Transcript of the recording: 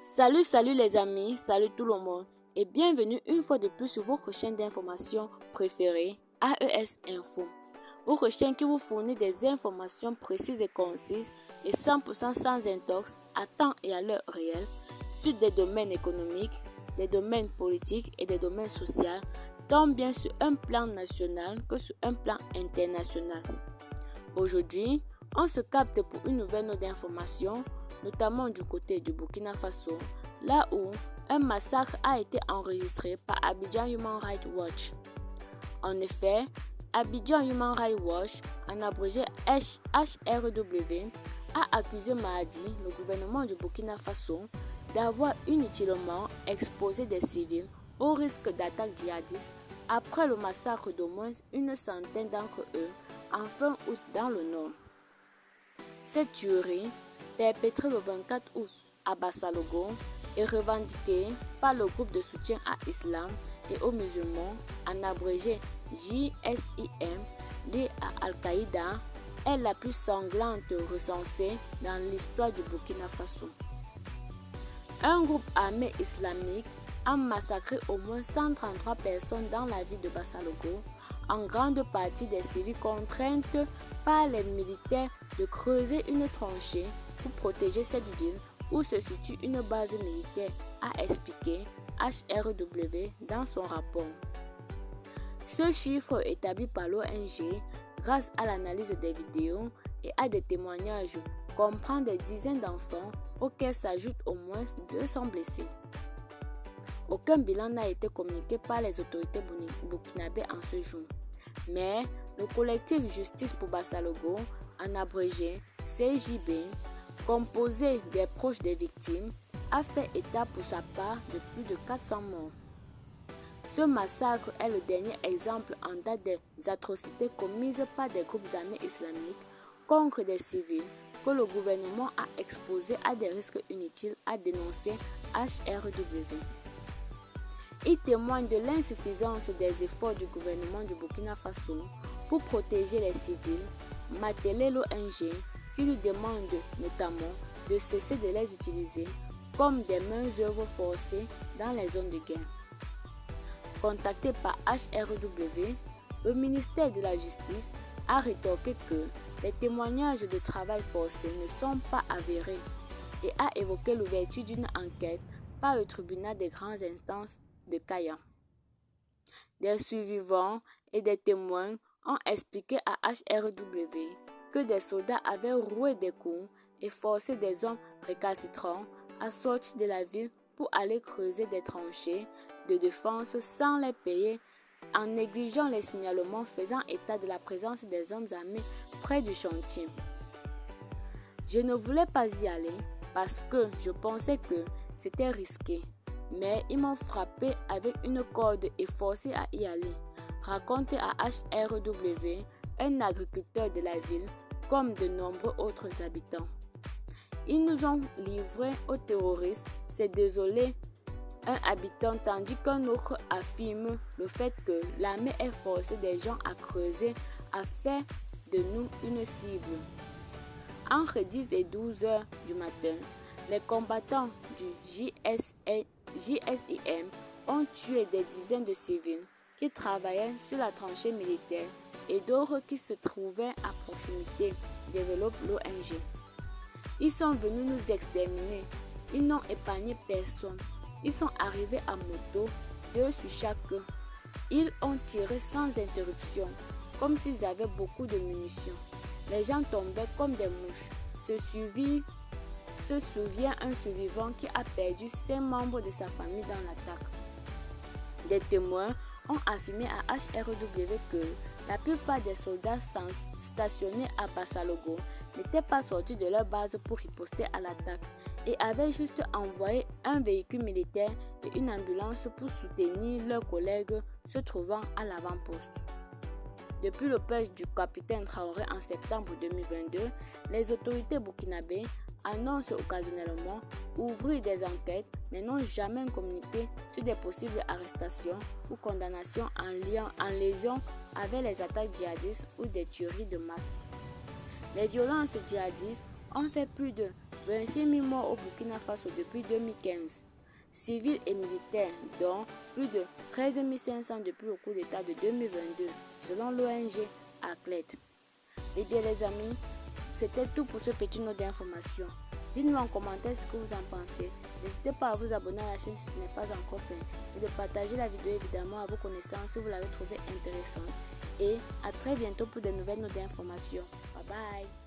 Salut les amis, salut tout le monde et bienvenue une fois de plus sur votre chaîne d'information préférée, AES Info. Votre chaîne qui vous fournit des informations précises et concises et 100% sans intox à temps et à l'heure réelle sur des domaines économiques, des domaines politiques et des domaines sociaux, tant bien sur un plan national que sur un plan international. Aujourd'hui, on se capte pour une nouvelle note d'information, notamment du côté du Burkina Faso, là où un massacre a été enregistré par Abidjan Human Rights Watch. En effet, Abidjan Human Rights Watch, en abrégé HRW, a accusé mardi le gouvernement du Burkina Faso d'avoir inutilement exposé des civils au risque d'attaques djihadistes après le massacre d'au moins une centaine d'entre eux en fin août dans le nord. Cette tuerie, perpétrée le 24 août à Bassalogo, est revendiquée par le groupe de soutien à l'islam et aux musulmans, en abrégé JSIM, lié à Al-Qaïda, est la plus sanglante recensée dans l'histoire du Burkina Faso. Un groupe armé islamique a massacré au moins 133 personnes dans la ville de Bassalogo, en grande partie des civils contraintes par les militaires de creuser une tranchée pour protéger cette ville où se situe une base militaire, a expliqué HRW dans son rapport. Ce chiffre établi par l'ONG grâce à l'analyse des vidéos et à des témoignages comprend des dizaines d'enfants auxquels s'ajoutent au moins 200 blessés. Aucun bilan n'a été communiqué par les autorités burkinabées en ce jour. Mais le collectif Justice pour Bassalogo, en abrégé CJB, composé des proches des victimes, a fait état pour sa part de plus de 400 morts. Ce massacre est le dernier exemple en date des atrocités commises par des groupes armés islamiques contre des civils que le gouvernement a exposés à des risques inutiles, a dénoncé HRW. Il témoigne de l'insuffisance des efforts du gouvernement du Burkina Faso pour protéger les civils, martelé l'ONG qui lui demande notamment de cesser de les utiliser comme des main-d'œuvre forcées dans les zones de guerre. Contacté par HRW, le ministère de la Justice a rétorqué que les témoignages de travail forcé ne sont pas avérés et a évoqué l'ouverture d'une enquête par le tribunal des grandes instances de Kaya. Des survivants et des témoins ont expliqué à HRW que des soldats avaient roué des coups et forcé des hommes récalcitrants à sortir de la ville pour aller creuser des tranchées de défense sans les payer, en négligeant les signalements faisant état de la présence des hommes armés près du chantier. Je ne voulais pas y aller parce que je pensais que c'était risqué, mais ils m'ont frappé avec une corde et forcé à y aller, raconte à HRW un agriculteur de la ville, comme de nombreux autres habitants. Ils nous ont livrés aux terroristes, c'est désolé, un habitant, tandis qu'un autre affirme le fait que l'armée ait forcé des gens à creuser a fait de nous une cible. Entre 10 et 12 heures du matin, les combattants du JSIM ont tué des dizaines de civils qui travaillaient sur la tranchée militaire et d'autres qui se trouvaient à proximité, développe l'ONG. Ils sont venus nous exterminer. Ils n'ont épargné personne. Ils sont arrivés à moto, 2 sur chaque. Ils ont tiré sans interruption, comme s'ils avaient beaucoup de munitions. Les gens tombaient comme des mouches. Se souvient un survivant qui a perdu 5 membres de sa famille dans l'attaque. Des témoins ont affirmé à HRW que la plupart des soldats stationnés à Bassalogo n'étaient pas sortis de leur base pour riposter à l'attaque et avaient juste envoyé un véhicule militaire et une ambulance pour soutenir leurs collègues se trouvant à l'avant-poste. Depuis le putsch du capitaine Traoré en septembre 2022, les autorités burkinabées annoncent occasionnellement ouvrir des enquêtes mais n'ont jamais communiqué sur des possibles arrestations ou condamnations en liaison avec les attaques djihadistes ou des tueries de masse. Les violences djihadistes ont fait plus de 26 000 morts au Burkina Faso depuis 2015. Civils et militaires, dont plus de 13 500 depuis le coup d'État de 2022, selon l'ONG ACLED. Eh bien les amis, c'était tout pour ce petit note d'information. Dites-nous en commentaire ce que vous en pensez. N'hésitez pas à vous abonner à la chaîne si ce n'est pas encore fait et de partager la vidéo évidemment à vos connaissances si vous l'avez trouvée intéressante. Et à très bientôt pour de nouvelles notes d'information. Bye bye.